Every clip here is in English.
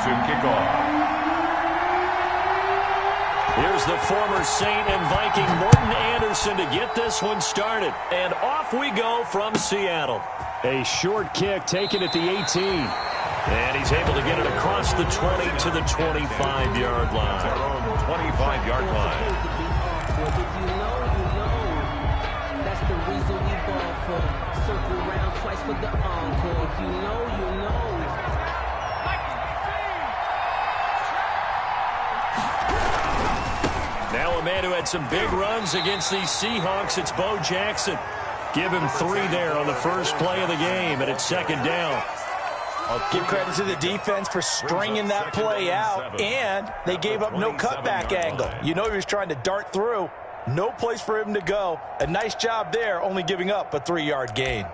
to kick off. Here's the former Saint and Viking Morten Andersen to get this one started. And off we go from Seattle. A short kick taken at the 18. And he's able to get it across the 20 to the 25-yard line. Their own 25-yard line. If you know, you know. That's the reason we ball for. Circle around twice for the encore. If you know, you know. Now a man who had some big runs against these Seahawks, it's Bo Jackson. Give him 3 there on the first play of the game, and it's second down. I'll give credit to the defense for stringing that play out, and they gave up no cutback angle. You know he was trying to dart through. No place for him to go. A nice job there, only giving up a 3-yard gain.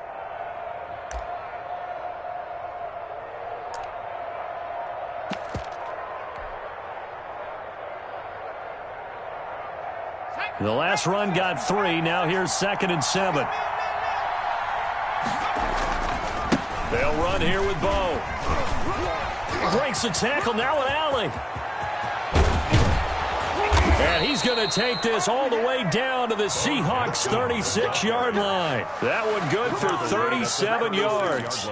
The last run got 3. Now here's 2nd and 7. They'll run here with Bo. Breaks the tackle. Now an alley. And he's going to take this all the way down to the Seahawks' 36-yard line. That one good for 37 yards.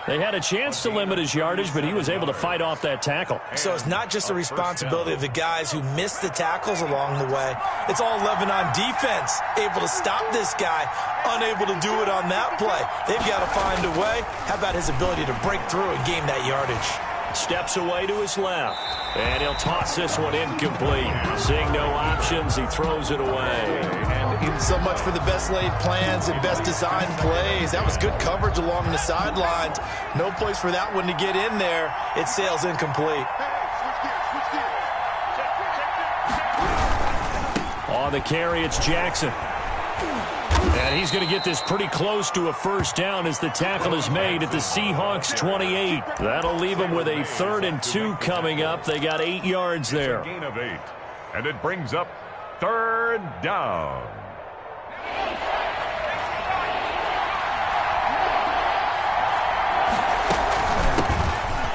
They had a chance to limit his yardage, but he was able to fight off that tackle. So it's not just the responsibility of the guys who missed the tackles along the way. It's all 11 on defense, able to stop this guy, unable to do it on that play. They've got to find a way. How about his ability to break through and gain that yardage? Steps away to his left. And he'll toss this one incomplete. Seeing no options, he throws it away. And so much for the best laid plans and best designed plays. That was good coverage along the sidelines. No place for that one to get in there. It sails incomplete. On the carry, it's Jackson. And he's going to get this pretty close to a first down as the tackle is made at the Seahawks 28. That'll leave them with a 3rd and 2 coming up. They got 8 yards there. Gain of 8. And it brings up 3rd down.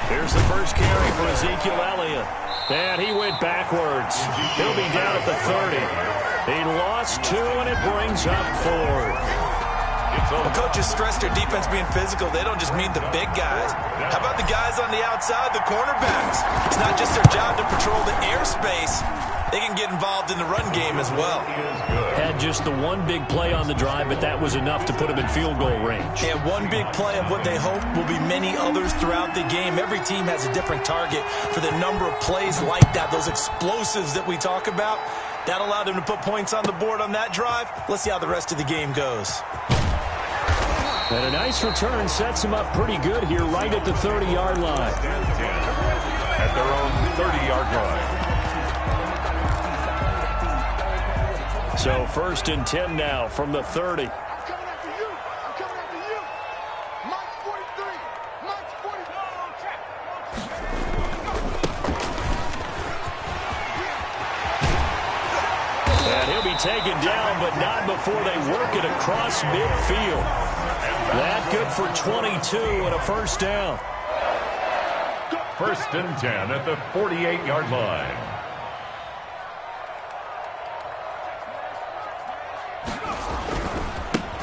Here's the first carry for Ezekiel Elliott. And he went backwards. He'll be down at the 30. He lost 2, and it brings up 4th. The coaches stress their defense being physical. They don't just mean the big guys. How about the guys on the outside, the cornerbacks? It's not just their job to patrol the airspace. They can get involved in the run game as well. Had just the one big play on the drive, but that was enough to put him in field goal range. And one big play of what they hope will be many others throughout the game. Every team has a different target for the number of plays like that, those explosives that we talk about. That allowed them to put points on the board on that drive. Let's see how the rest of the game goes. And a nice return sets him up pretty good here right at the 30-yard line. At their own 30-yard line. So 1st and 10 now from the 30. And he'll be taken down, but not before they work it across midfield. That good for 22 and a first down. 1st and 10 at the 48-yard line.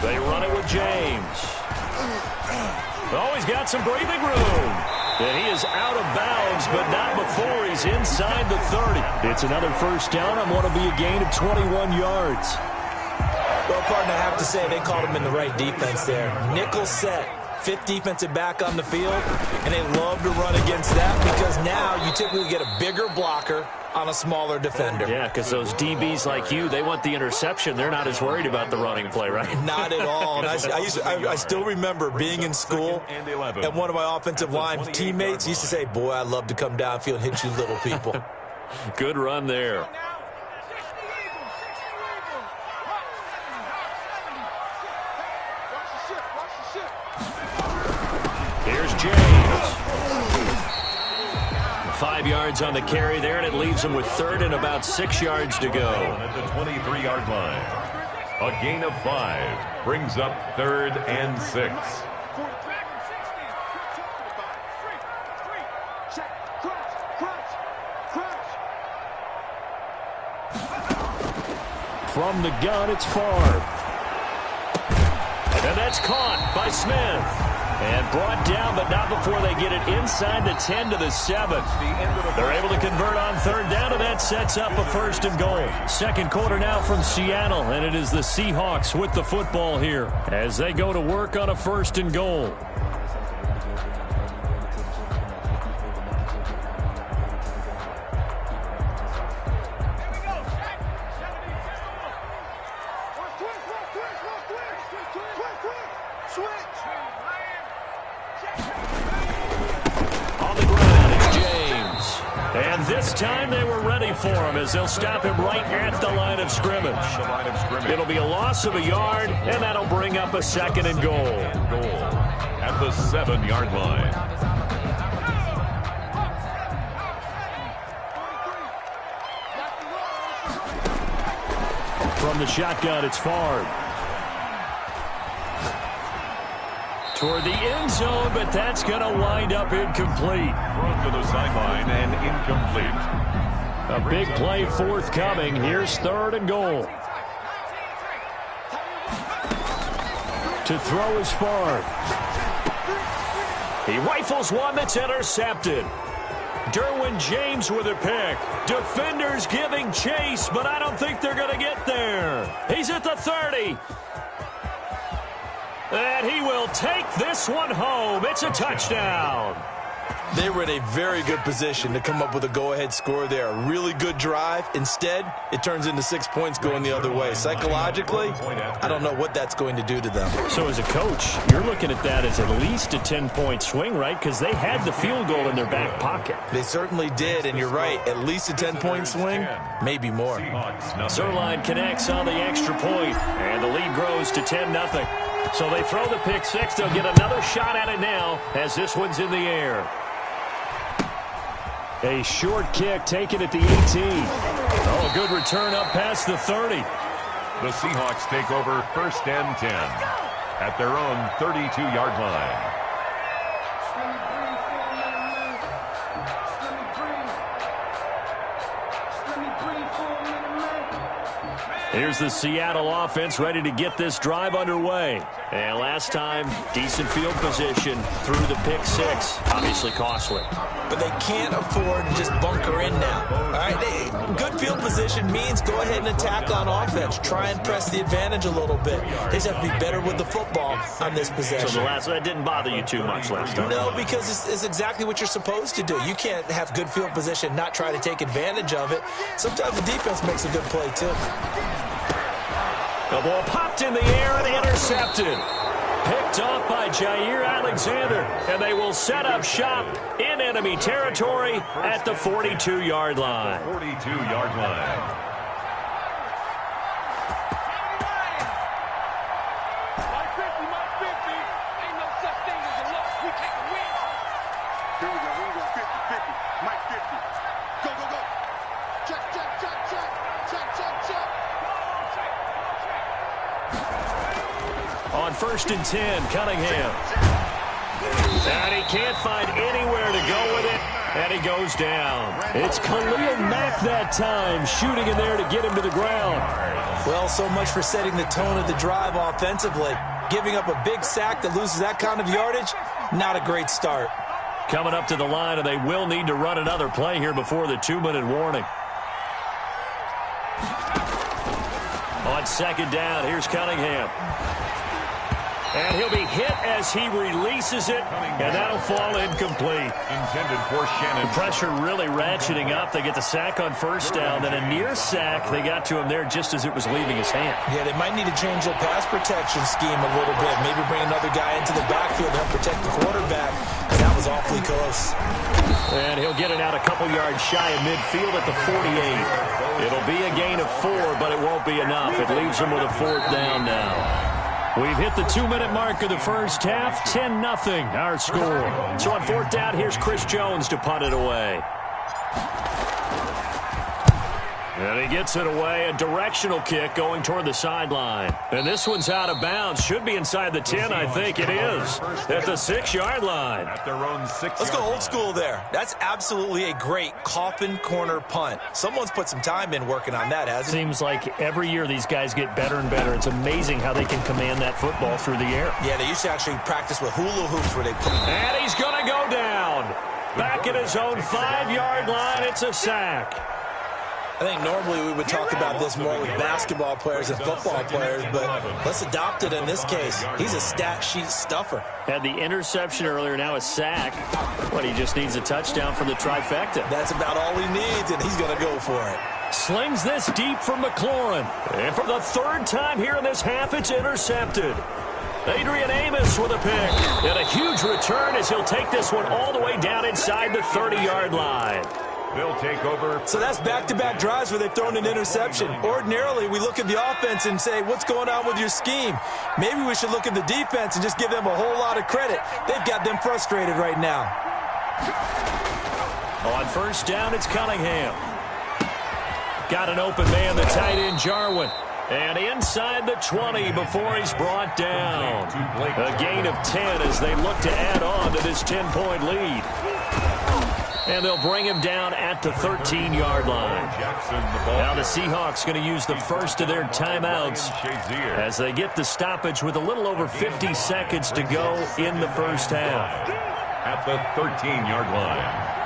They run it with James. Oh, he's got some breathing room. And he is out of bounds, but not before he's inside the 30. It's another first down on what will be a gain of 21 yards. Well, partner, I have to say they called him in the right defense there. Nickel set, 5th defensive back on the field, and they love to run against that because now you typically get a bigger blocker on a smaller defender. Yeah, because those DBs like you, they want the interception. They're not as worried about the running play, right? Not at all. And I still remember being in school, and one of my offensive line teammates used to say, boy, I'd love to come downfield and hit you little people. Good run there. Here's James. 5 yards on the carry there, and it leaves him with 3rd and about 6 yards to go. At the 23-yard line. A gain of 5 brings up 3rd and 6. From the gun, it's Favre. And that's caught by Smith. And brought down, but not before they get it inside the 10 to the 7. They're able to convert on third down, and that sets up a 1st and goal. Second quarter now from Seattle, and it is the Seahawks with the football here as they go to work on a 1st and goal. This time they were ready for him as they'll stop him right at the line of scrimmage. It'll be a loss of a yard, and that'll bring up a 2nd and goal. At the 7-yard line. From the shotgun, it's Favre. Toward the end zone, but that's going to wind up incomplete. Thrown to the sideline and incomplete. A big play forthcoming. Here's 3rd and goal. To throw is Favre. He rifles one that's intercepted. Derwin James with a pick. Defenders giving chase, but I don't think they're going to get there. He's at the 30. And he will take this one home. It's a touchdown. They were in a very good position to come up with a go-ahead score there. A really good drive. Instead, it turns into 6 points going the other way. Psychologically, I don't know what that's going to do to them. So as a coach, you're looking at that as at least a 10-point swing, right? Because they had the field goal in their back pocket. They certainly did, and you're right. At least a 10-point swing, maybe more. Zuerlein connects on the extra point, and the lead grows to 10-0. So they throw the pick six. They'll get another shot at it now as this one's in the air. A short kick taken at the 18. Oh, a good return up past the 30. The Seahawks take over 1st and 10 at their own 32-yard line. Here's the Seattle offense ready to get this drive underway. And last time, decent field position through the pick six. Obviously costly. But they can't afford to just bunker in now. All right, good field position means go ahead and attack on offense. Try and press the advantage a little bit. They just have to be better with the football on this possession. So that didn't bother you too much last time? No, because it's exactly what you're supposed to do. You can't have good field position, not try to take advantage of it. Sometimes the defense makes a good play, too. The ball popped in the air and intercepted. Picked off by Jair Alexander. And they will set up shop in enemy territory at the 42-yard line. 42-yard line. On 1st and 10, Cunningham. And he can't find anywhere to go with it, and he goes down. It's Khalil Mack that time, shooting in there to get him to the ground. Well, so much for setting the tone of the drive offensively. Giving up a big sack that loses that kind of yardage, not a great start. Coming up to the line, and they will need to run another play here before the 2-minute warning. On 2nd down, here's Cunningham. And he'll be hit as he releases it, and that'll fall incomplete. Intended for Shannon. The pressure really ratcheting up. They get the sack on 1st down, then a near sack. They got to him there just as it was leaving his hand. Yeah, they might need to change their pass protection scheme a little bit. Maybe bring another guy into the backfield to help protect the quarterback. That was awfully close. And he'll get it out a couple yards shy of midfield at the 48. It'll be a gain of 4, but it won't be enough. It leaves them with a 4th down now. We've hit the 2-minute mark of the first half. 10-0 our score. So on 4th down, here's Chris Jones to punt it away. And he gets it away, a directional kick going toward the sideline. And this one's out of bounds. Should be inside the 10, I think it is. At the 6-yard line. At their own 6-yard Let's go old line. school there. That's absolutely a great coffin corner punt. Someone's put some time in working on that, hasn't he? Seems like every year these guys get better and better. It's amazing how they can command that football through the air. Yeah, they used to actually practice with hula hoops where they put them. And he's going to go down. Back at his own 5-yard line, it's a sack. I think normally we would talk about this more with basketball players and football players, but let's adopt it in this case. He's a stat sheet stuffer. Had the interception earlier, now a sack. But he just needs a touchdown for the trifecta. That's about all he needs, and he's going to go for it. Slings this deep from McLaurin. And for the third time here in this half, it's intercepted. Adrian Amos with a pick. And a huge return as he'll take this one all the way down inside the 30-yard line. They'll take over. So that's back-to-back drives where they've thrown an interception. Ordinarily, we look at the offense and say, what's going on with your scheme? Maybe we should look at the defense and just give them a whole lot of credit. They've got them frustrated right now. On first down, it's Cunningham. Got an open man, the tight end, Jarwin. And inside the 20 before he's brought down. A gain of 10 as they look to add on to this 10-point lead. And they'll bring him down at the 13-yard line. Now the Seahawks going to use the first of their timeouts as they get the stoppage with a little over 50 seconds to go in the first half. At the 13-yard line.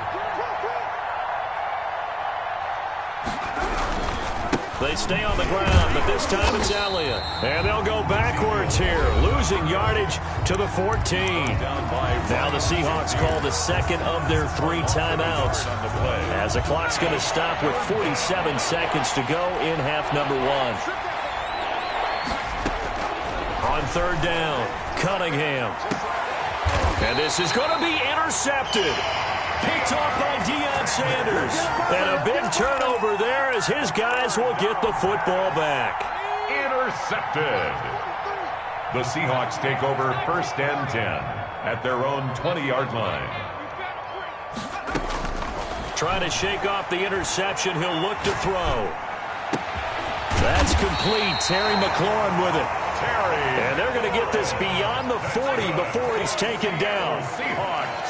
They stay on the ground, but this time it's Elliott. And they'll go backwards here, losing yardage to the 14. Now the Seahawks call the second of their 3 timeouts as the clock's going to stop with 47 seconds to go in half number 1. On third down, Cunningham. And this is going to be intercepted. Picked off by Deion Sanders. And a big turnover there as his guys will get the football back. Intercepted. The Seahawks take over first and 10 at their own 20-yard line. Trying to shake off the interception. He'll look to throw. That's complete. Terry McLaurin with it. And they're going to get this beyond the 40 before he's taken down.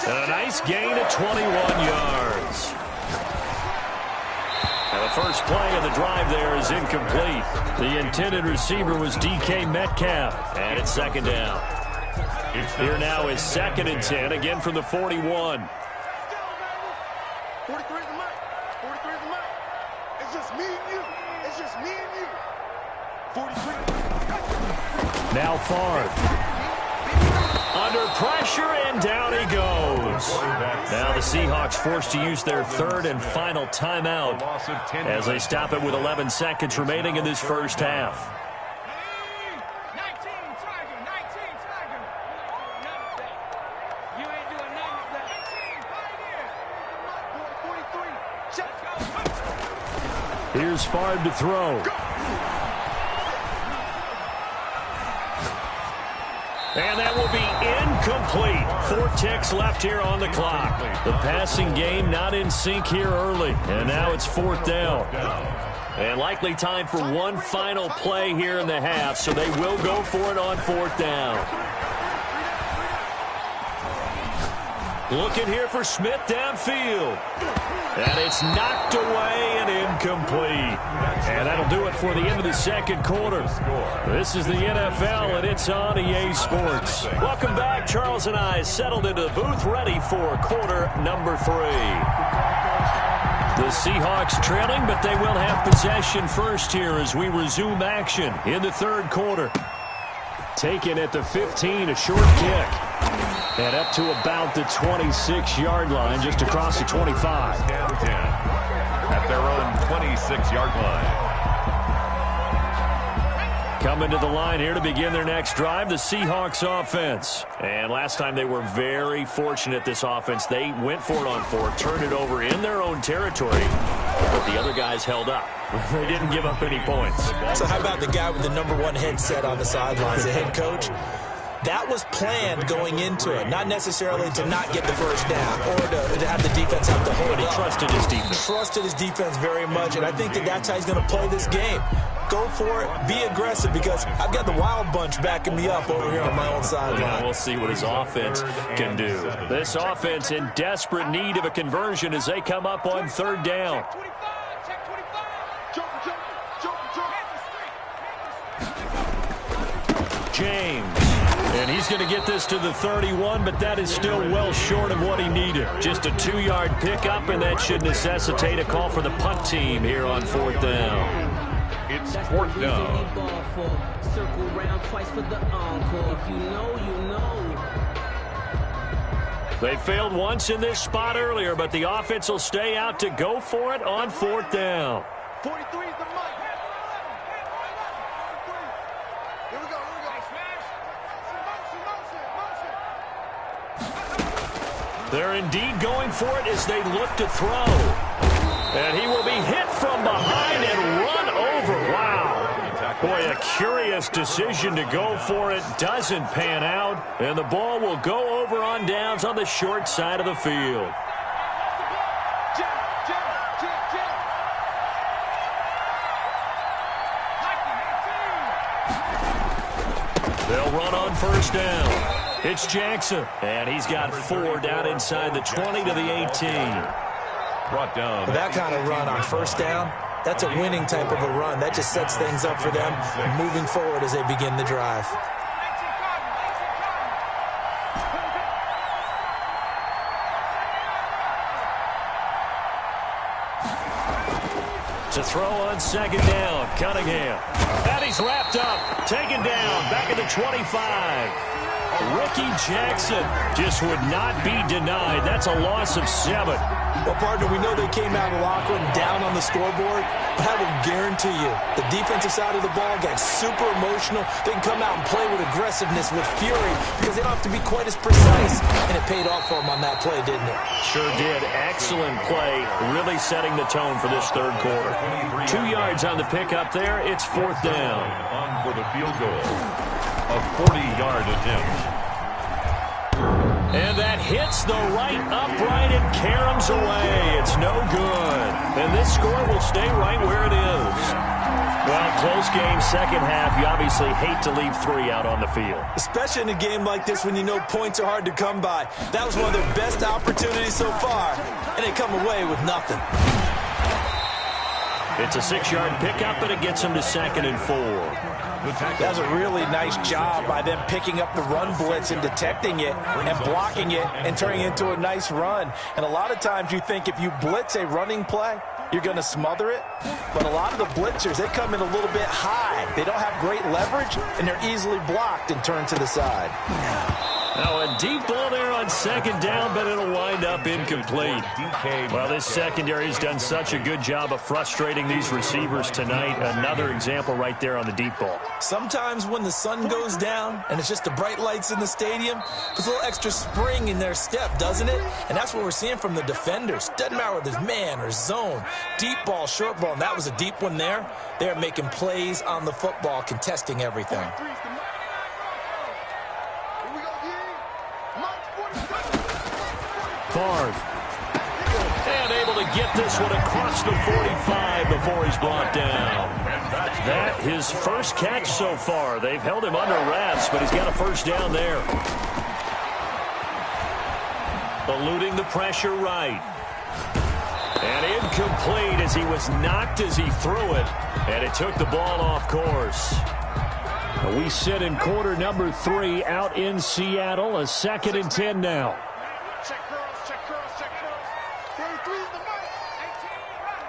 And a nice gain of 21 yards. And the first play of the drive there is incomplete. The intended receiver was DK Metcalf. And it's second down. Here now is 2nd and 10, again from the 41. 43 is the mic. 43 is the mic. It's just me and you. It's just me and you. 43. Now Favre. Under pressure, and down he goes. Now the Seahawks forced to use their third and final timeout as they stop it with 11 seconds remaining in this first half. 19 Tiger. 19 Tiger. You ain't doing none of that. 19 43. Check. Here's Favre to throw. And that will be incomplete. 4 ticks left here on the clock. The passing game not in sync here early. And now it's 4th down. And likely time for one final play here in the half, so they will go for it on 4th down. Looking here for Smith downfield. And it's knocked away and incomplete. And that'll do it for the end of the second quarter. This is the NFL, and it's on EA Sports. Welcome back. Charles and I settled into the booth, ready for quarter number 3. The Seahawks trailing, but they will have possession first here as we resume action in the third quarter. Taken at the 15, a short kick. And up to about the 26-yard line, just across the 25. At their own 26-yard line. Coming to the line here to begin their next drive, the Seahawks offense. And last time they were very fortunate, this offense. They went for it on 4, turned it over in their own territory, but the other guys held up. They didn't give up any points. So how about the guy with the #1 headset on the sidelines, the head coach? That was planned going into it, not necessarily to not get the first down or to have the defense have to hold But he trusted his defense. Trusted his defense very much, and I think that's how he's going to play this game. Go for it. Be aggressive, because I've got the Wild Bunch backing me up over here on my own sideline. Yeah, we'll see what his offense can do. This offense in desperate need of a conversion as they come up on third down. James. And he's going to get this to the 31, but that is still well short of what he needed. Just a 2-yard pickup, and that should necessitate a call for the punt team here on fourth down. It's fourth down. Circle round twice for the encore. If you know, you know. They failed once in this spot earlier, but the offense will stay out to go for it on fourth down. 43 is the mark. Here we go. They're indeed going for it as they look to throw. And he will be hit from behind and run over. Wow. Boy, a curious decision to go for it. Doesn't pan out. And the ball will go over on downs on the short side of the field. They'll run on first down. It's Jackson, and he's got 4 down inside the 20 to the 18. Brought down. That kind of run on first down, that's a winning type of a run. That just sets things up for them moving forward as they begin the drive. To throw on second down, Cunningham. And he's wrapped up, taken down, back at the 25. Ricky Jackson just would not be denied. That's a loss of 7. Well, partner, we know they came out of the locker room down on the scoreboard, but I will guarantee you the defensive side of the ball got super emotional. They can come out and play with aggressiveness, with fury, because they don't have to be quite as precise. And it paid off for them on that play, didn't it? Sure did. Excellent play, really setting the tone for this third quarter. 2 yards on the pickup there. It's fourth down. On for the field goal. A 40-yard attempt. And that hits the right upright and caroms away. It's no good. And this score will stay right where it is. Well, close game, second half. You obviously hate to leave 3 out on the field. Especially in a game like this when you know points are hard to come by. That was one of their best opportunities so far, and they come away with nothing. It's a 6-yard pickup, and it gets them to 2nd and 4. That was a really nice job by them picking up the run blitz and detecting it and blocking it and turning it into a nice run. And a lot of times you think if you blitz a running play, you're going to smother it. But a lot of the blitzers, they come in a little bit high. They don't have great leverage, and they're easily blocked and turned to the side. Now a deep ball there on second down, but it'll wind up incomplete. Well, this secondary has done such a good job of frustrating these receivers tonight. Another example right there on the deep ball. Sometimes when the sun goes down and it's just the bright lights in the stadium, there's a little extra spring in their step, doesn't it? And that's what we're seeing from the defenders. Doesn't matter whether it's man or zone, deep ball, short ball, and that was a deep one there. They're making plays on the football, contesting everything. Favre. And able to get this one across the 45 before he's brought down. That his first catch so far. They've held him under wraps, but he's got a first down there. Eluding the pressure right. And incomplete as he was knocked as he threw it. And it took the ball off course. We sit in quarter number 3 out in Seattle. A 2nd and 10 now. Check girls, check girls, check girls. 33 is the mark. 18 ready.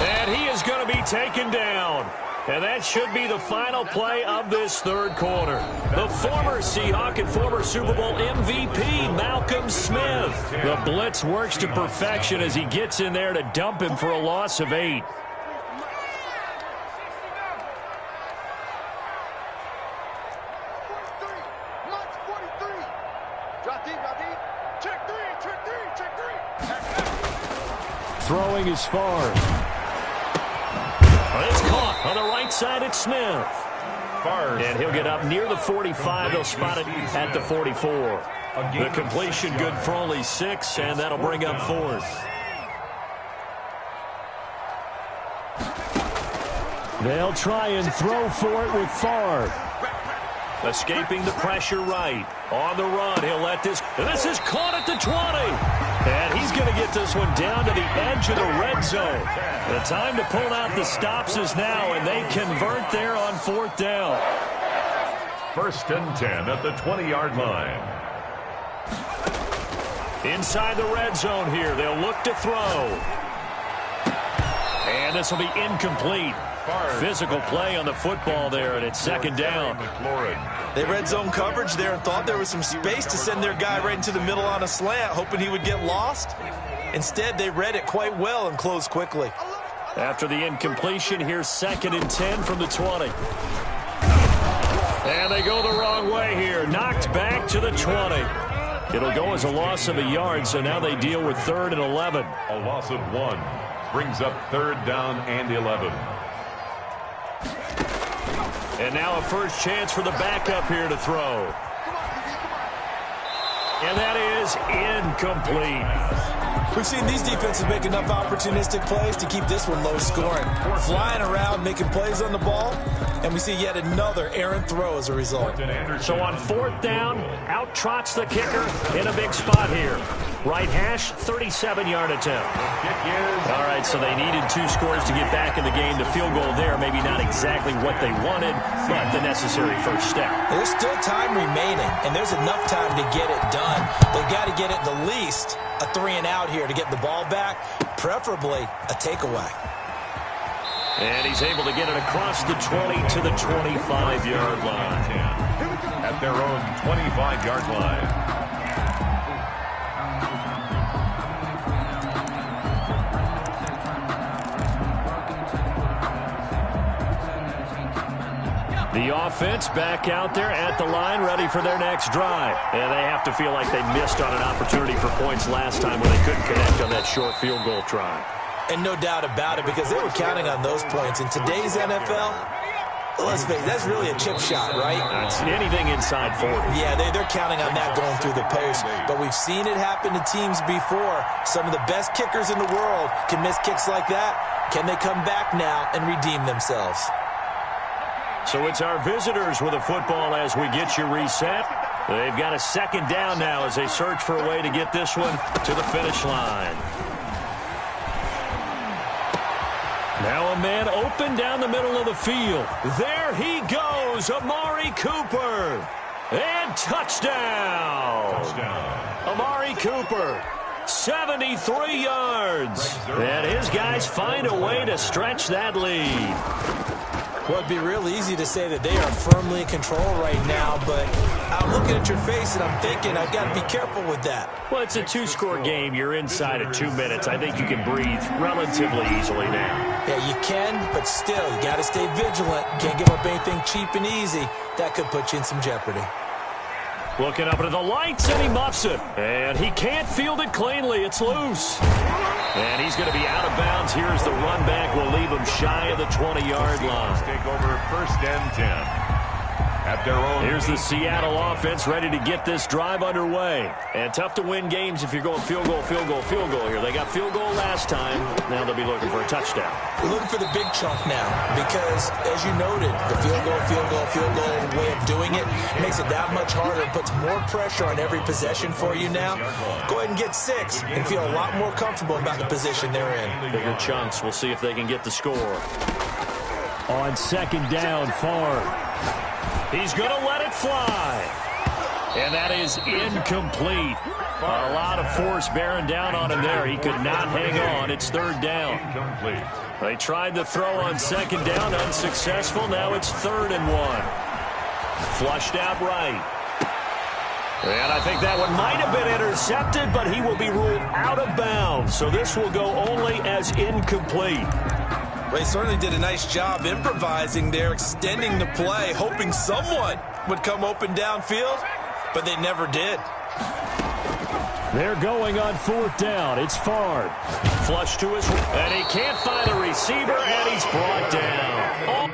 And he is going to be taken down. And that should be the final play of this third quarter. The former Seahawk and former Super Bowl MVP, Malcolm Smith. The blitz works to perfection as he gets in there to dump him for a loss of 8. Throwing is Favre. side, it's Smith. And he'll get up near the 45. They'll spot it at the 44. The completion good for only 6, and that'll bring up 4th. They'll try and throw for it with Favre. Escaping the pressure right. On the run, he'll let this. This is caught at the 20. And he's going to get this one down to the edge of the red zone. The time to pull out the stops is now, and they convert there on 4th down. 1st and 10 at the 20-yard line. Inside the red zone here, they'll look to throw. And this will be incomplete. Physical play on the football there, and it's 2nd down. They red zone coverage there and thought there was some space to send their guy right into the middle on a slant, hoping he would get lost. Instead, they read it quite well and closed quickly. After the incompletion, here's 2nd and 10 from the 20. And they go the wrong way here. Knocked back to the 20. It'll go as a loss of a yard, so now they deal with 3rd and 11. A loss of 1 brings up 3rd down and 11. And now a first chance for the backup here to throw. And that is incomplete. We've seen these defenses make enough opportunistic plays to keep this one low scoring. Flying around, making plays on the ball, and we see yet another errant throw as a result. So on 4th down, out trots the kicker in a big spot here. Right hash, 37-yard attempt. All right, so they needed 2 scores to get back in the game. The field goal there, maybe not exactly what they wanted, but the necessary first step. There's still time remaining, and there's enough time to get it done. They've got to get it the least a 3-and-out here to get the ball back, preferably a takeaway. And he's able to get it across the 20 to the 25-yard line. At their own 25-yard line. The offense back out there at the line, ready for their next drive. And they have to feel like they missed on an opportunity for points last time when they couldn't connect on that short field goal try. And no doubt about it, because they were counting on those points. In today's NFL, let's face it, that's really a chip shot, right? That's anything inside 40. Yeah, they're counting on that going through the post. But we've seen it happen to teams before. Some of the best kickers in the world can miss kicks like that. Can they come back now and redeem themselves? So it's our visitors with a football as we get you reset. They've got a 2nd down now as they search for a way to get this one to the finish line. Now a man open down the middle of the field. There he goes, Amari Cooper. And touchdown. Amari Cooper, 73 yards. And his guys find a way to stretch that lead. Well, it'd be real easy to say that they are firmly in control right now, but I'm looking at your face and I'm thinking I've got to be careful with that. Well, it's a 2-score game. You're inside of 2 minutes. I think you can breathe relatively easily now. Yeah, you can, but still, you got to stay vigilant. Can't give up anything cheap and easy. That could put you in some jeopardy. Looking up into the lights, and he muffs it. And he can't field it cleanly. It's loose. And he's going to be out of bounds. Here's the run back. We'll leave him shy of the 20-yard line. Take over 1st and 10. At their own. Here's the Seattle offense ready to get this drive underway. And tough to win games if you're going field goal, field goal, field goal here. They got field goal last time. Now they'll be looking for a touchdown. We're looking for the big chunk now because, as you noted, the field goal way of doing it makes it that much harder and puts more pressure on every possession for you now. Go ahead and get 6 and feel a lot more comfortable about the position they're in. Bigger chunks. We'll see if they can get the score. On 2nd down, Favre. He's going to let it fly. And that is incomplete. A lot of force bearing down on him there. He could not hang on. It's 3rd down. Incomplete. They tried the throw on 2nd down, unsuccessful. Now it's 3rd and 1. Flushed out right. And I think that one might have been intercepted, but he will be ruled out of bounds. So this will go only as incomplete. They certainly did a nice job improvising there, extending the play, hoping someone would come open downfield, but they never did. They're going on 4th down. It's Favre. Flush to his, and he can't find a receiver, and he's brought down.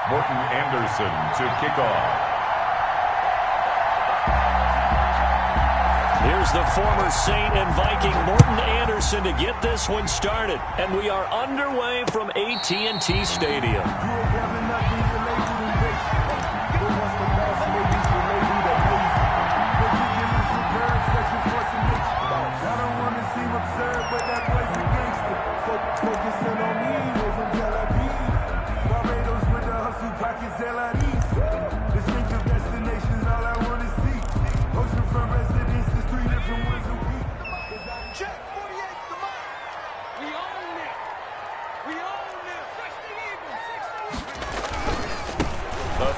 Morton Anderson to kick off. Here's the former Saint and Viking Morton Anderson to get this one started. And we are underway from AT&T Stadium.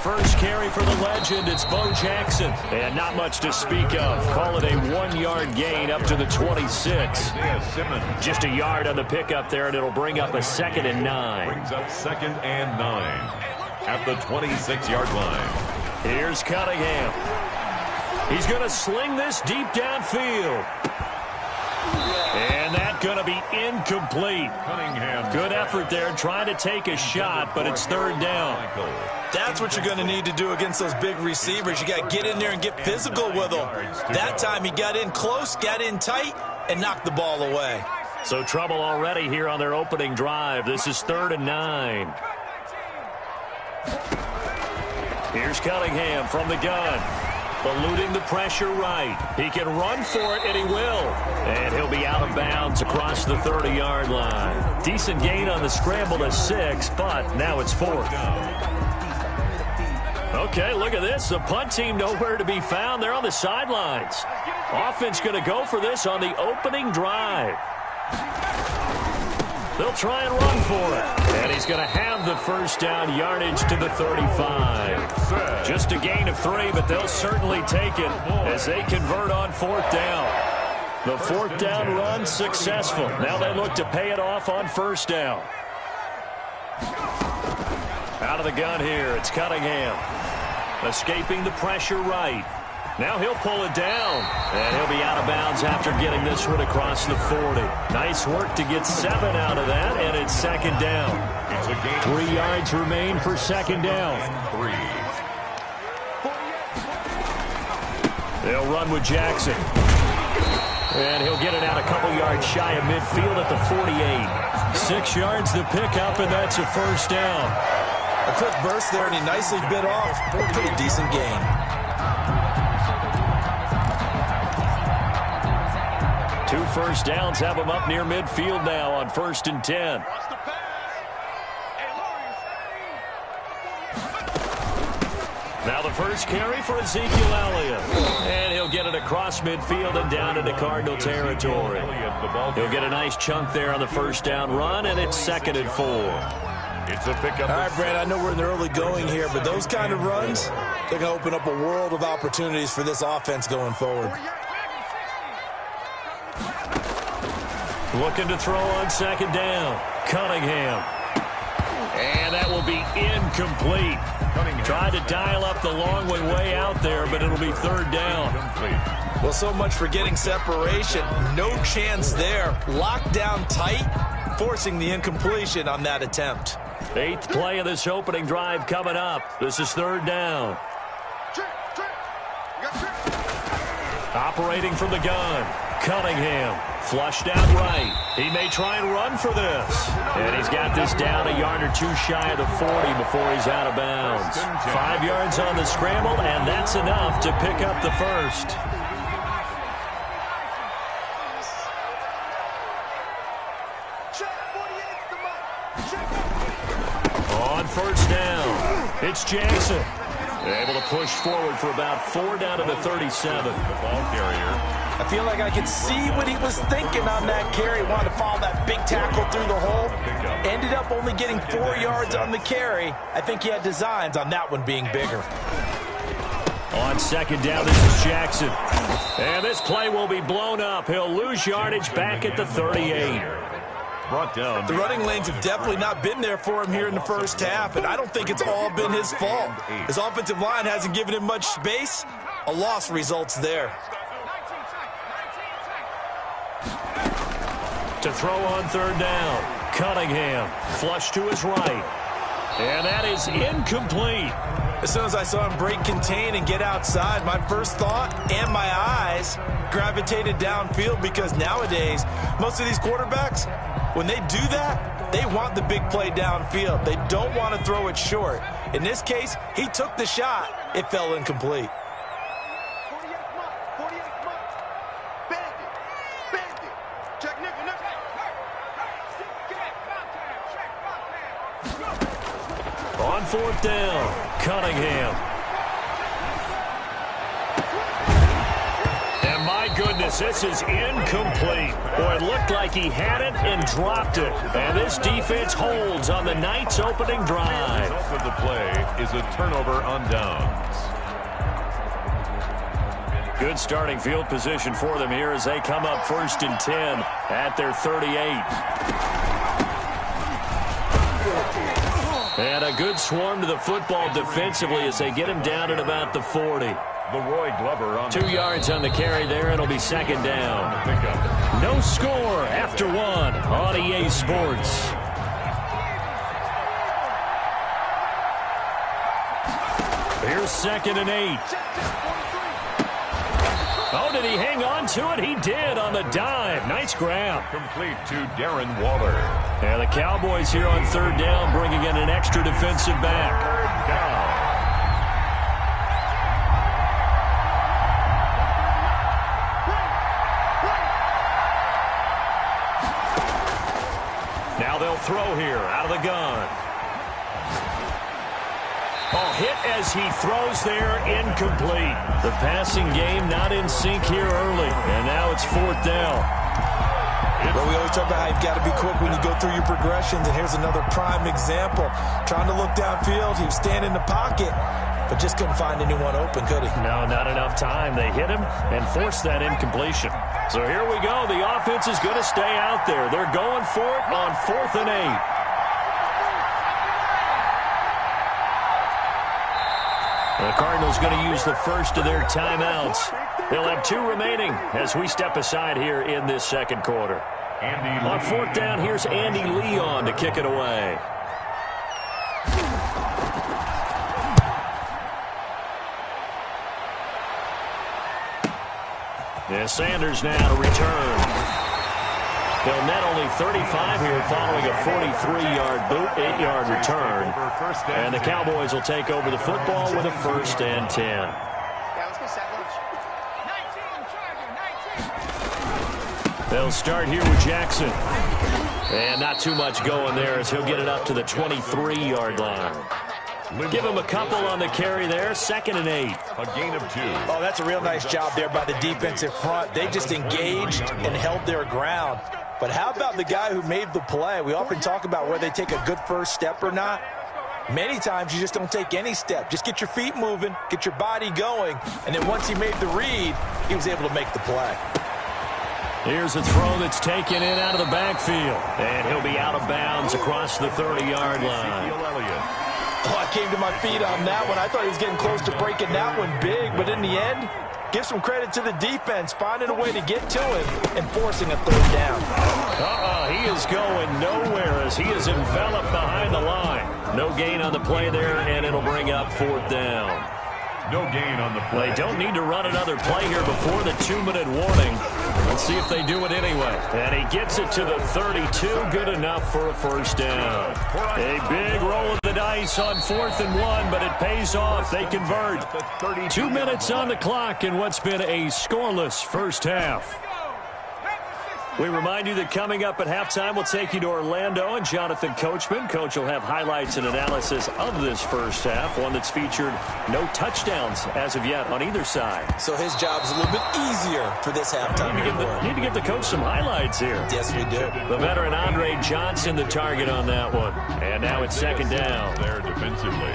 First carry for the legend, it's Bo Jackson. And not much to speak of. Call it a 1-yard gain up to the 26. Just a yard on the pickup there, and it'll bring up a 2nd and 9. Brings up 2nd and 9 at the 26-yard line. Here's Cunningham. He's going to sling this deep downfield. And that's going to be incomplete. Cunningham. Good effort there trying to take a shot, but it's 3rd down. That's what you're going to need to do against those big receivers. You got to get in there and get physical with them. That time he got in close, got in tight, and knocked the ball away. So trouble already here on their opening drive. This is 3rd and 9. Here's Cunningham from the gun. Eluding the pressure right. He can run for it, and he will. And he'll be out of bounds across the 30-yard line. Decent gain on the scramble to 6, but now it's 4th. Okay, look at this. The punt team nowhere to be found. They're on the sidelines. Offense going to go for this on the opening drive. They'll try and run for it. And he's going to have the first down yardage to the 35. Just a gain of 3, but they'll certainly take it as they convert on 4th down. The 4th down run successful. Now they look to pay it off on 1st down. Out of the gun here, it's Cunningham. Escaping the pressure right. Now he'll pull it down. And he'll be out of bounds after getting this one across the 40. Nice work to get 7 out of that, and it's 2nd down. It's a gain. 3 yards remain for 2nd down. 3. They'll run with Jackson. And he'll get it out a couple yards shy of midfield at the 48. 6 yards to pick up, and that's a 1st down. A quick burst there, and he nicely bit off for a pretty decent gain. 2 first downs have him up near midfield now on 1st and 10. Now the first carry for Ezekiel Elliott. And he'll get it across midfield and down into Cardinal territory. He'll get a nice chunk there on the 1st down run, and it's 2nd and 4. It's a pickup. All right, Brad, I know we're in the early going here, but those kind of runs, they're going to open up a world of opportunities for this offense going forward. Looking to throw on 2nd down. Cunningham. And that will be incomplete. Tried to dial up the long way out there, but it'll be 3rd down. Well, so much for getting separation. No chance there. Locked down tight, forcing the incompletion on that attempt. 8th play of this opening drive coming up. This is 3rd down. Operating from the gun. Cunningham flushed out right. He may try and run for this. And he's got this down a yard or 2 shy of the 40 before he's out of bounds. 5 yards on the scramble, and that's enough to pick up the 1st. On 1st down, it's Jackson. Able to push forward for about 4 down to the 37. The ball carrier. I feel like I could see what he was thinking on that carry. Wanted to follow that big tackle through the hole. Ended up only getting 4 yards on the carry. I think he had designs on that one being bigger. On 2nd down, this is Jackson. And this play will be blown up. He'll lose yardage back at the 38. Brought down. The running lanes have definitely not been there for him here in the first half, and I don't think it's all been his fault. His offensive line hasn't given him much space. A loss results there. To throw on 3rd down. Cunningham flush to his right. And that is incomplete. As soon as I saw him break contain and get outside, my first thought and my eyes gravitated downfield, because nowadays, most of these quarterbacks, when they do that, they want the big play downfield. They don't want to throw it short. In this case, he took the shot. It fell incomplete. 48 months. Bandit. Check nickel. On fourth down, Cunningham. And my goodness, this is incomplete. Boy, it looked like he had it and dropped it. And this defense holds on the Knights' opening drive. The result of the play is a turnover on downs. Good starting field position for them here as they come up 1st and 10 at their 38. And a good swarm to the football defensively as they get him down at about the 40. The Roy Glover on 2 yards on the carry there, and it'll be second down. No score after one on EA Sports. Here's 2nd and 8. Oh, did he hang on to it? He did on the dive. Nice grab. Complete to Darren Waller. And the Cowboys here on 3rd down, bringing in an extra defensive back. Down. Now they'll throw here out of the gun. Oh, hit as he throws there, incomplete. The passing game not in sync here early, and now it's 4th down. Well, we always talk about how you've got to be quick when you go through your progressions, and here's another prime example. Trying to look downfield, he was standing in the pocket, but just couldn't find anyone open, could he? No, not enough time. They hit him and forced that incompletion. So here we go. The offense is going to stay out there. They're going for it on 4th and 8. The Cardinals going to use the first of their timeouts. They'll have 2 remaining as we step aside here in this second quarter. On 4th down, here's Andy Leon to kick it away. And Sanders now to return. They'll net only 35 here following a 43-yard boot, 8-yard return. And the Cowboys will take over the football with a 1st and 10. They'll start here with Jackson. And not too much going there as he'll get it up to the 23-yard line. Give him a couple on the carry there. 2nd and 8. A gain of 2. Oh, that's a real nice job there by the defensive front. They just engaged and held their ground. But how about the guy who made the play? We often talk about whether they take a good first step or not. Many times you just don't take any step. Just get your feet moving, get your body going, and then once he made the read, he was able to make the play. Here's a throw that's taken in out of the backfield. And he'll be out of bounds across the 30-yard line. Oh, I came to my feet on that one. I thought he was getting close to breaking that one big, but in the end, give some credit to the defense, finding a way to get to him and forcing a 3rd down. He is going nowhere as he is enveloped behind the line. No gain on the play there, and it'll bring up 4th down. No gain on the play. They don't need to run another play here before the 2-minute warning. Let's see if they do it anyway. And he gets it to the 32. Good enough for a 1st down. A big roll of the dice on 4th and 1, but it pays off. They convert. 2 minutes on the clock in what's been a scoreless first half. We remind you that coming up at halftime, we'll take you to Orlando and Jonathan Coachman. Coach will have highlights and analysis of this first half, one that's featured no touchdowns as of yet on either side. So his job's a little bit easier for this halftime. Need to give the coach some highlights here. Yes, we do. The veteran Andre Johnson, the target on that one. And now it's 2nd down. There defensively.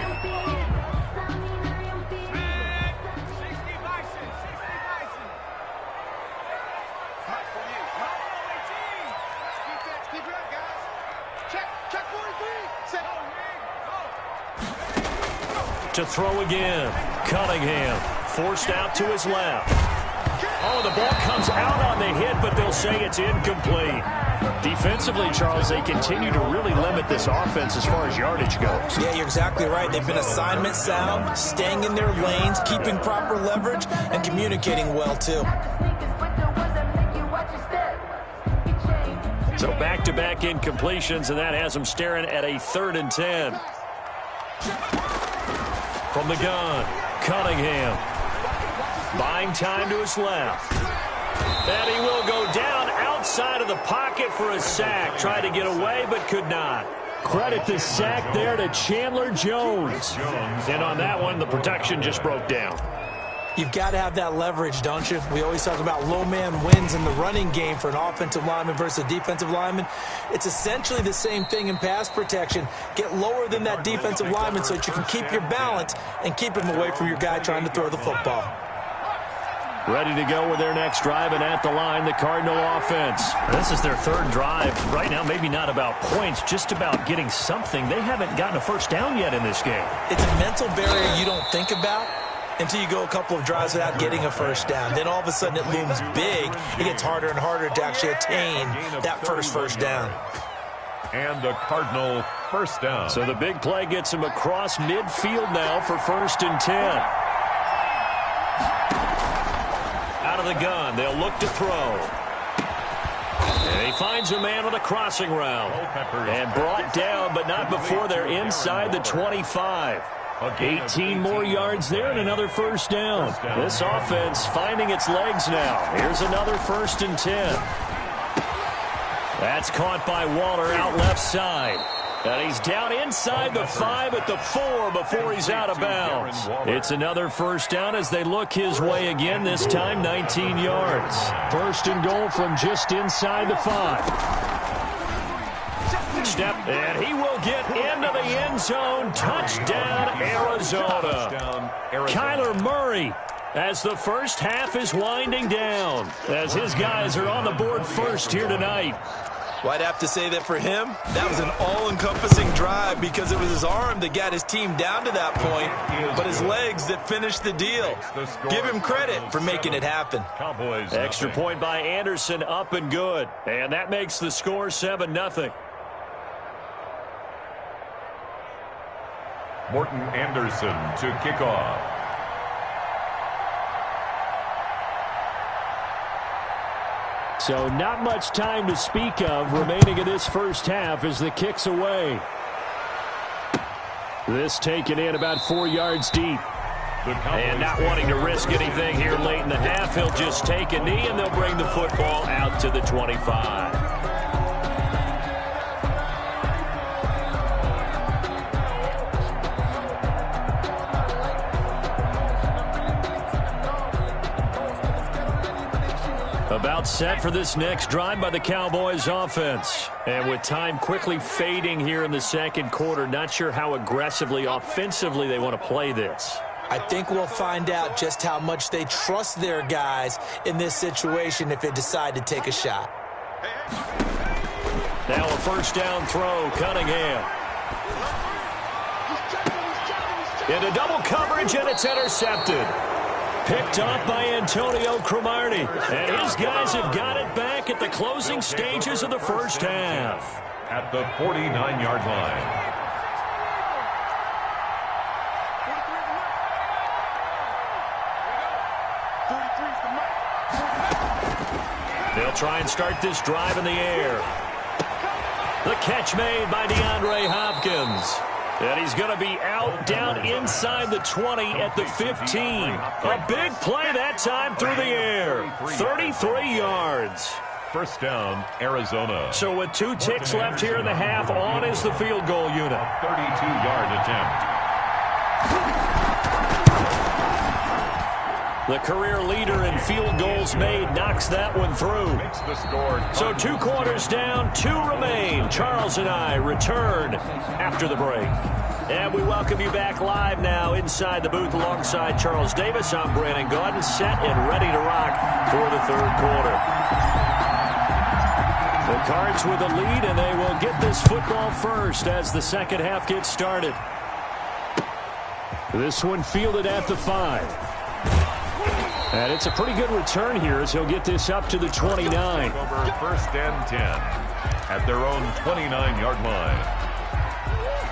To throw again. Cunningham forced out to his left. Oh, the ball comes out on the hit, but they'll say it's incomplete. Defensively, Charles, they continue to really limit this offense as far as yardage goes. Yeah, you're exactly right. They've been assignment sound, staying in their lanes, keeping proper leverage, and communicating well, too. So back-to-back incompletions, and that has them staring at a 3rd and 10. From the gun, Cunningham. Buying time to his left. And he will go down outside of the pocket for a sack. Tried to get away, but could not. Credit the sack there to Chandler Jones. And on that one, the protection just broke down. You've got to have that leverage, don't you? We always talk about low man wins in the running game for an offensive lineman versus a defensive lineman. It's essentially the same thing in pass protection. Get lower than that defensive lineman so that you can keep your balance and keep him away from your guy trying to throw the football. Ready to go with their next drive, and at the line, the Cardinal offense. This is their 3rd drive. Right now, maybe not about points, just about getting something. They haven't gotten a first down yet in this game. It's a mental barrier you don't think about until you go a couple of drives without getting a first down. Then all of a sudden it looms big. It gets harder and harder to actually attain that first down. And the Cardinal first down. So the big play gets him across midfield now for 1st and 10. Out of the gun, they'll look to throw. And he finds a man with a crossing route. And brought down, but not before they're inside the 25. 18 more yards there and another first down. This offense finding its legs now. Here's another 1st and 10. That's caught by Waller out left side. And he's down inside the 5 at the 4 before he's out of bounds. It's another first down as they look his way again, this time 19 yards. 1st and goal from just inside the 5. Step, and he will get into the end zone. Touchdown, Arizona. Kyler Murray, as the first half is winding down, as his guys are on the board first here tonight. Well, I'd have to say that for him, that was an all-encompassing drive because it was his arm that got his team down to that point, but his legs that finished the deal. Give him credit for making it happen. Extra point by Anderson, up and good. And that makes the score 7-0. Morton Anderson to kick off. So not much time to speak of remaining in this first half as the kick's away. This taken in about 4 yards deep. And not wanting to risk anything here late in the half, he'll just take a knee and they'll bring the football out to the 25. About set for this next drive by the Cowboys offense. And with time quickly fading here in the second quarter, not sure how aggressively, offensively they want to play this. I think we'll find out just how much they trust their guys in this situation if they decide to take a shot. Now a first down throw, Cunningham. Into double coverage, and it's intercepted. Picked up by Antonio Cromartie. And his guys have got it back at the closing stages of the first half. At the 49-yard line. They'll try and start this drive in the air. The catch made by DeAndre Hopkins. And he's going to be out down inside the 20 at the 15. A big play that time through the air. 33 yards. First down, Arizona. So with 2 ticks left here in the half, on is the field goal unit. 32-yard attempt. The career leader in field goals made knocks that one through. Makes the score. So 2 quarters down, 2 remain. Charles and I return after the break. And we welcome you back live now inside the booth alongside Charles Davis. I'm Brandon Gaudin, set and ready to rock for the third quarter. The Cards with the lead, and they will get this football first as the second half gets started. This one fielded at the 5. And it's a pretty good return here as he'll get this up to the 29. Over first and 10. at their own 29-yard line.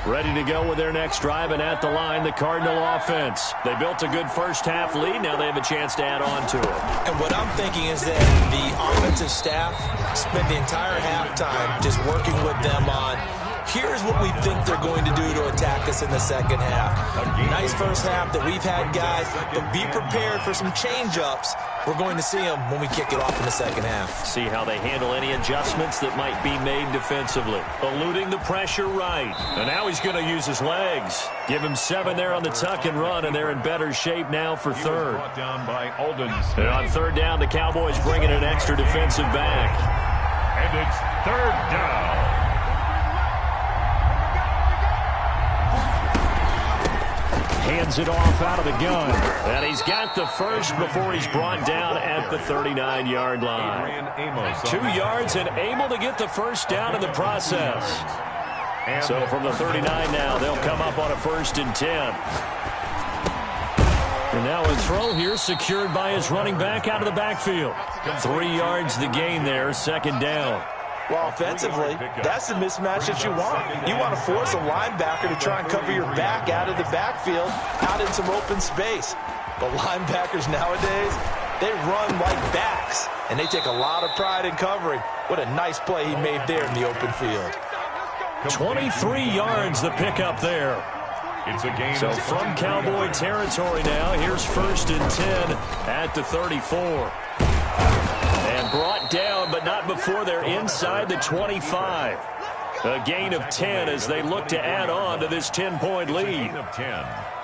Ready to go with their next drive, and at the line, the Cardinal offense. They built a good first-half lead. Now they have a chance to add on to it. And what I'm thinking is that the offensive staff spent the entire halftime just working with them on, here's what we think they're going to do to attack us in the second half. Nice first half that we've had, guys, but be prepared for some change-ups. We're going to see them when we kick it off in the second half. See how they handle any adjustments that might be made defensively. Eluding the pressure right. And now he's going to use his legs. Give him 7 there on the tuck and run, and they're in better shape now for third. Brought down by Alden Smith. And on third down, the Cowboys bring in an extra defensive back. And it's third down. Hands it off out of the gun. And he's got the first before he's brought down at the 39-yard line. 2 yards and able to get the first down in the process. So from the 39 now, they'll come up on a 1st and 10. And now a throw here secured by his running back out of the backfield. 3 yards the gain there, 2nd down. Well, offensively, that's the mismatch that you want. You want to force a linebacker to try and cover your back out of the backfield, out in some open space. But linebackers nowadays, they run like backs, and they take a lot of pride in covering. What a nice play he made there in the open field. 23 yards the pickup there. It's a gain. So from Cowboy territory now, here's 1st and 10 at the 34. And brought down, but not before they're inside the 25. A gain of 10 as they look to add on to this 10-point lead.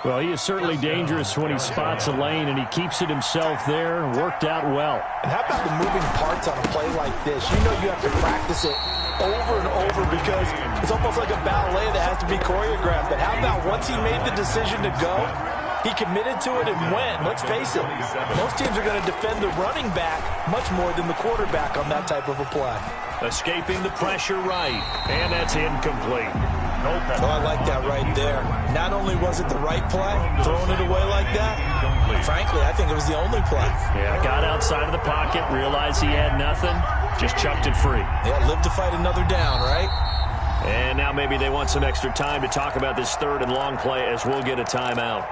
Well, he is certainly dangerous when he spots a lane, and he keeps it himself there. Worked out well. And how about the moving parts on a play like this? You know you have to practice it over and over because it's almost like a ballet that has to be choreographed. But how about once he made the decision to go, he committed to it and went. Let's face it, most teams are going to defend the running back much more than the quarterback on that type of a play. Escaping the pressure right, and that's incomplete. Oh, I like that right there. Not only was it the right play, throwing it away like that, frankly, I think it was the only play. Yeah, got outside of the pocket, realized he had nothing, just chucked it free. Yeah, live to fight another down, right? And now maybe they want some extra time to talk about this 3rd and long play as we'll get a timeout.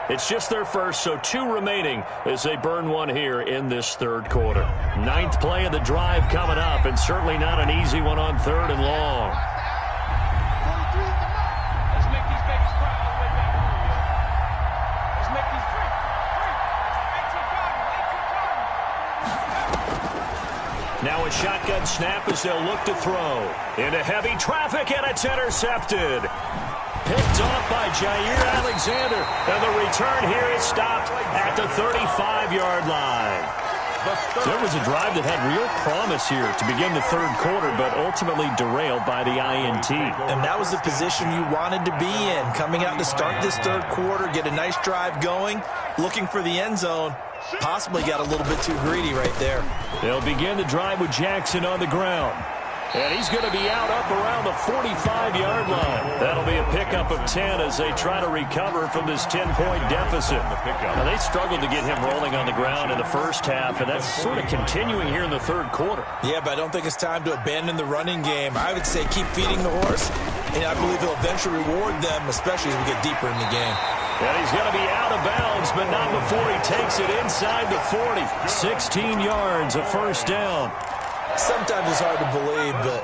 It's just their first, so 2 remaining as they burn one here in this 3rd quarter. 9th play of the drive coming up, and certainly not an easy one on 3rd and long. Let's make these babies cry all the way back home, yo. Let's make these free. Now a shotgun snap as they'll look to throw. Into heavy traffic, and it's intercepted. Picked off by Jair Alexander. And the return here is stopped at the 35-yard line. There was a drive that had real promise here to begin the 3rd quarter, but ultimately derailed by the INT. And that was the position you wanted to be in. Coming out to start this 3rd quarter, get a nice drive going, looking for the end zone. Possibly got a little bit too greedy right there. They'll begin the drive with Jackson on the ground. And he's going to be out up around the 45-yard line. That'll be a pickup of 10 as they try to recover from this 10-point deficit. Now, they struggled to get him rolling on the ground in the first half, and that's sort of continuing here in the 3rd quarter. Yeah, but I don't think it's time to abandon the running game. I would say keep feeding the horse, and I believe he'll eventually reward them, especially as we get deeper in the game. And he's going to be out of bounds, but not before he takes it inside the 40. 16 yards, a 1st down. Sometimes it's hard to believe, but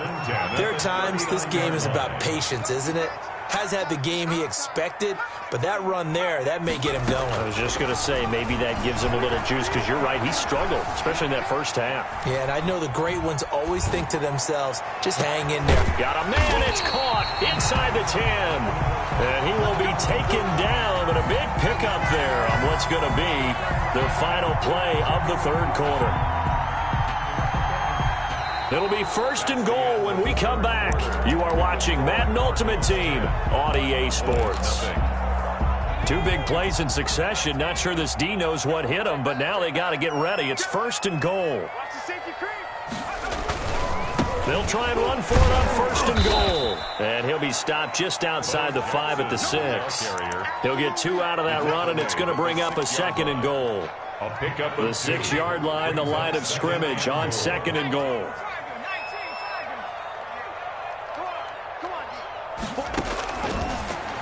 there are times this game is about patience, isn't it? Has had the game he expected, but that run there, that may get him going. I was just going to say, maybe that gives him a little juice, because you're right, he struggled, especially in that first half. Yeah, and I know the great ones always think to themselves, just hang in there. Got a man, it's caught inside the 10. And he will be taken down, but a big pickup there on what's going to be the final play of the 3rd quarter. It'll be 1st and goal when we come back. You are watching Madden Ultimate Team on EA Sports. 2 big plays in succession. Not sure this D knows what hit him, but now they got to get ready. It's 1st and goal. They'll try and run for it on 1st and goal. And he'll be stopped just outside the 5 at the 6. He'll get 2 out of that run, and it's going to bring up a 2nd and goal. The 6-yard line, the line of scrimmage on 2nd and goal.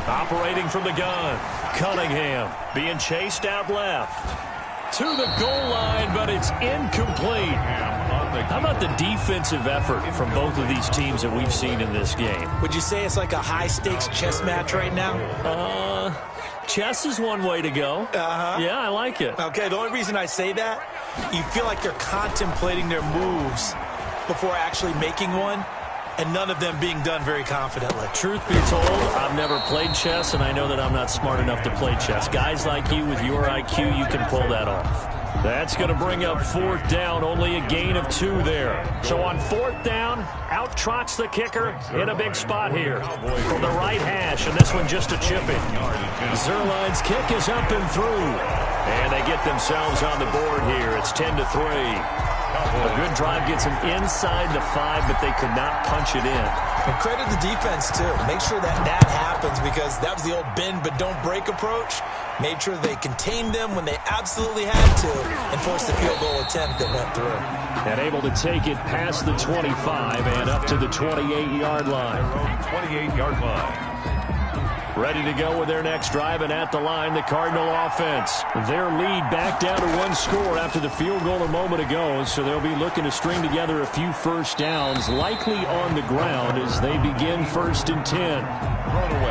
Operating from the gun, Cunningham being chased out left. To the goal line, but it's incomplete. How about the defensive effort from both of these teams that we've seen in this game? Would you say it's like a high-stakes chess match right now? Chess is one way to go. Yeah, I like it. Okay, the only reason I say that, you feel like they're contemplating their moves before actually making one, and none of them being done very confidently. Truth be told, I've never played chess, and I know that I'm not smart enough to play chess. Guys like you with your IQ, you can pull that off. That's going to bring up 4th down, only a gain of 2 there. So on 4th down, out trots the kicker in a big spot here from the right hash, and this one just a chip in. Zerline's kick is up and through, and they get themselves on the board here. It's 10-3. A good drive gets them inside the 5, but they could not punch it in. And credit the defense, too. Make sure that happens, because that was the old bend but don't break approach. Made sure they contained them when they absolutely had to and forced the field goal attempt that went through. And able to take it past the 25 and up to the 28-yard line. 28-yard line. Ready to go with their next drive, and at the line, the Cardinal offense. Their lead back down to 1 score after the field goal a moment ago, so they'll be looking to string together a few first downs, likely on the ground as they begin 1st and 10.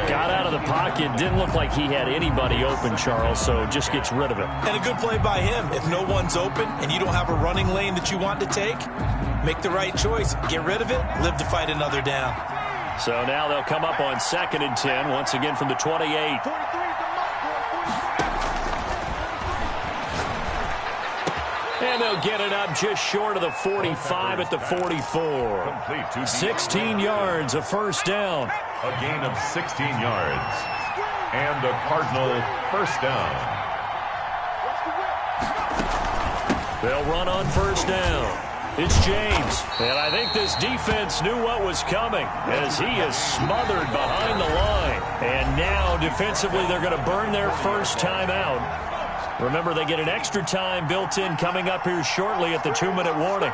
Got out of the pocket, didn't look like he had anybody open, Charles, so just gets rid of it. And a good play by him. If no one's open and you don't have a running lane that you want to take, make the right choice. Get rid of it, live to fight another down. So now they'll come up on 2nd and 10, once again from the 28. And they'll get it up just short of the 45 at the 44. 16 yards, a first down. A gain of 16 yards. And a Cardinal first down. They'll run on first down. It's James, and I think this defense knew what was coming as he is smothered behind the line. And now, defensively, they're going to burn their first timeout. Remember, they get an extra time built in coming up here shortly at the 2-minute warning.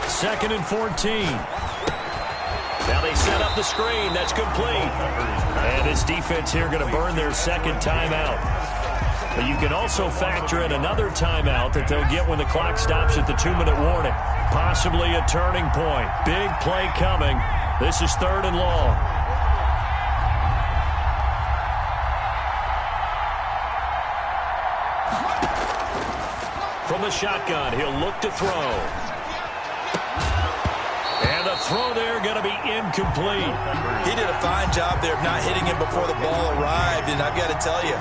2nd and 14. Now they set up the screen. That's complete. And this defense here going to burn their second timeout. But you can also factor in another timeout that they'll get when the clock stops at the 2-minute warning. Possibly a turning point. Big play coming. This is 3rd and long. From the shotgun, he'll look to throw. And the throw there going to be incomplete. He did a fine job there of not hitting him before the ball arrived, and I've got to tell you,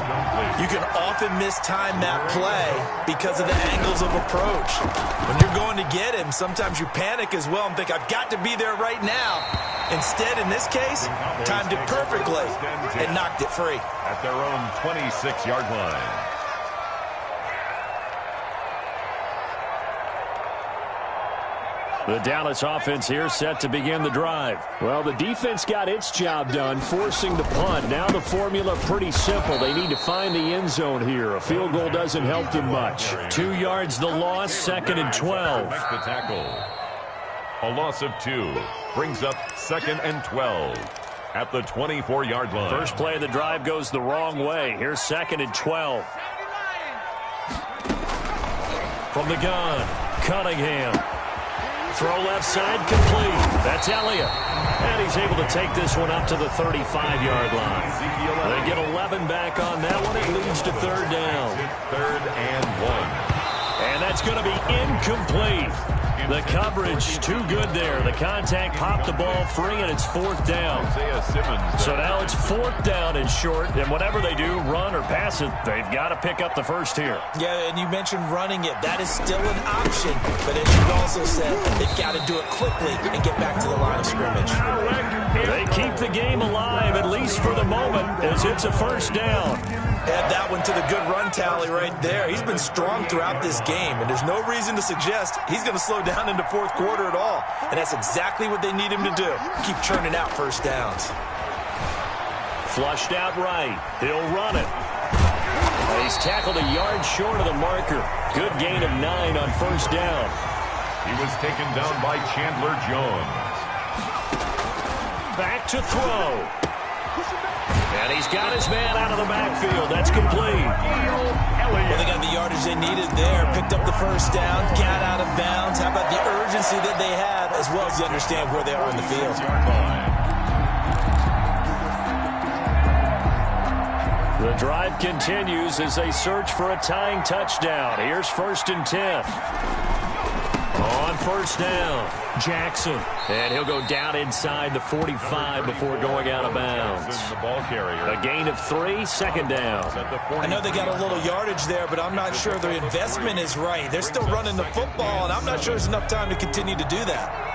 you can often mistime that play because of the angles of approach. When you're going to get him, sometimes you panic as well and think, I've got to be there right now. Instead, in this case, timed it perfectly and knocked it free. At their own 26-yard line. The Dallas offense here set to begin the drive. Well, the defense got its job done, forcing the punt. Now the formula pretty simple. They need to find the end zone here. A field goal doesn't help them much. 2 yards the loss, 2nd and 12. Make the tackle. A loss of 2 brings up 2nd and 12 at the 24-yard line. First play of the drive goes the wrong way. Here's 2nd and 12. From the gun, Cunningham. Throw left side, complete. That's Elliott. And he's able to take this one up to the 35-yard line. They get 11 back on that one. It leads to 3rd down. 3rd and 1. And that's going to be incomplete. The coverage too good there. The contact popped the ball free, and it's 4th down. So now it's 4th down and short, and whatever they do, run or pass it, they've got to pick up the first here. Yeah, and you mentioned running it. That is still an option, but as you also said, they've got to do it quickly and get back to the line of scrimmage. They keep the game alive, at least for the moment, as it's a first down. Add that one to the good run tally right there. He's been strong throughout this game, and there's no reason to suggest he's going to slow down into 4th quarter at all. And that's exactly what they need him to do. Keep churning out first downs. Flushed out right. He'll run it. He's tackled a yard short of the marker. Good gain of 9 on first down. He was taken down by Chandler Jones. Back to throw. he's got his man out of the backfield. That's complete. Well, they got the yardage they needed there. Picked up the first down, got out of bounds. How about the urgency that they had, as well as you understand where they are on the field. The drive continues as they search for a tying touchdown. Here's 1st and 10. On first down, Jackson. And he'll go down inside the 45 before going out of bounds. A gain of 3, 2nd down. I know they got a little yardage there, but I'm not sure their investment is right. They're still running the football, and I'm not sure there's enough time to continue to do that.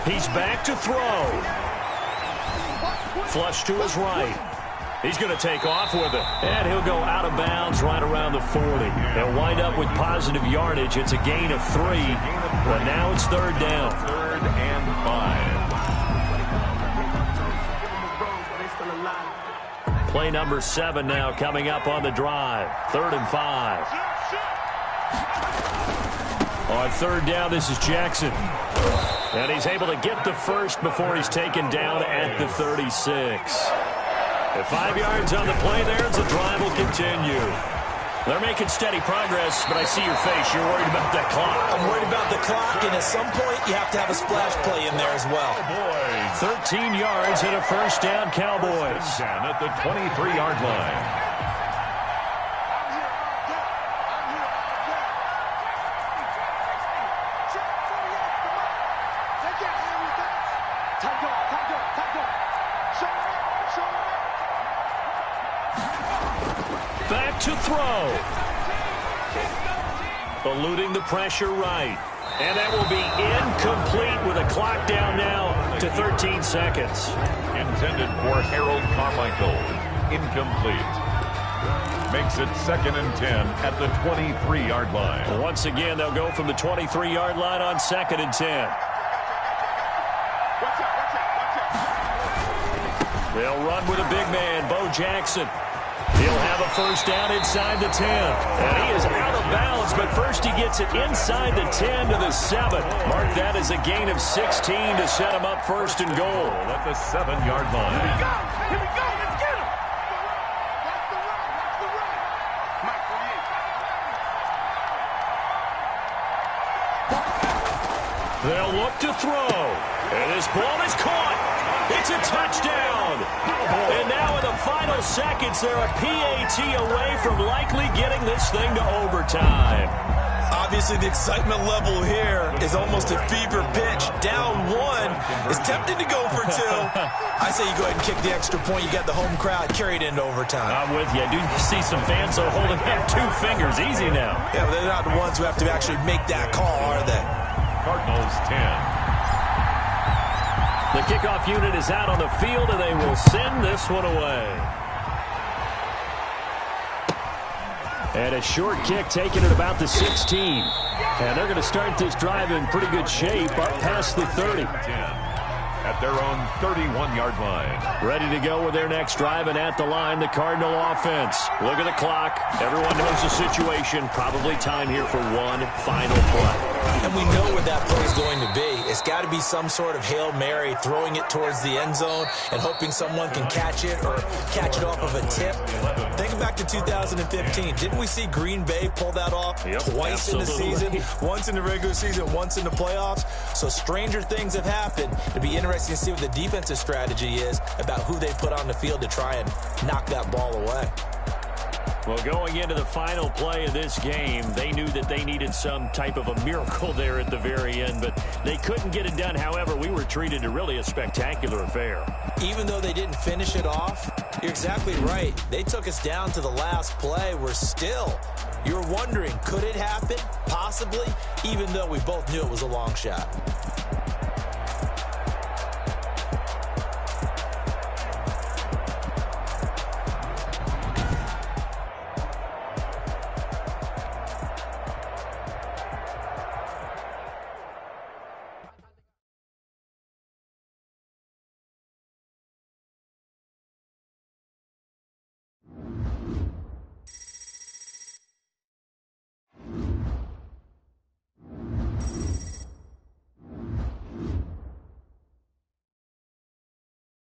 He's back to throw. Flush to his right. He's going to take off with it. And he'll go out of bounds right around the 40. They'll wind up with positive yardage. It's a gain of 3. But now it's 3rd down. 3rd and 5. Play number 7 now coming up on the drive. 3rd and 5. On 3rd down, this is Jackson. And he's able to get the first before he's taken down at the 36. At 5 yards on the play there, the drive will continue. They're making steady progress, but I see your face. You're worried about that clock. I'm worried about the clock, and at some point, you have to have a splash play in there as well. 13 yards and a 1st down, Cowboys. Down at the 23-yard line. Back to throw. Eluding the pressure right. And that will be incomplete with a clock down now to 13 seconds. Intended for Harold Carmichael. Incomplete. Makes it 2nd and 10 at the 23-yard line. Once again, they'll go from the 23-yard line on 2nd and 10. They'll run with a big man, Bo Jackson. He'll have a 1st down inside the 10. And he is out of bounds, but first he gets it inside the 10 to the 7. Mark that as a gain of 16 to set him up 1st and goal. At the 7-yard line. Here we go. Let's get him. They'll look to throw. And this ball is caught. It's a touchdown. And now in the final seconds, they're a PAT away from likely getting this thing to overtime. Obviously, the excitement level here is almost a fever pitch. Down 1 is tempted to go for 2. I say you go ahead and kick the extra point. You got the home crowd carried into overtime. I'm with you. I do see some fans are holding up 2 fingers. Easy now. Yeah, but they're not the ones who have to actually make that call, are they? Cardinals 10. The kickoff unit is out on the field, and they will send this one away. And a short kick taken at about the 16. And they're going to start this drive in pretty good shape up past the 30. 10 at their own 31-yard line. Ready to go with their next drive, and at the line, the Cardinal offense. Look at the clock. Everyone knows the situation. Probably time here for one final play. And we know what that play is going to be. It's got to be some sort of Hail Mary, throwing it towards the end zone and hoping someone can catch it or catch it off of a tip. Think back to 2015. Didn't we see Green Bay pull that off twice in the season? Once in the regular season, once in the playoffs. So stranger things have happened. It'd be interesting to see what the defensive strategy is about who they put on the field to try and knock that ball away. Well, going into the final play of this game, they knew that they needed some type of a miracle there at the very end, but they couldn't get it done. However, we were treated to really a spectacular affair. Even though they didn't finish it off, you're exactly right. They took us down to the last play. You're wondering, could it happen? Possibly, even though we both knew it was a long shot.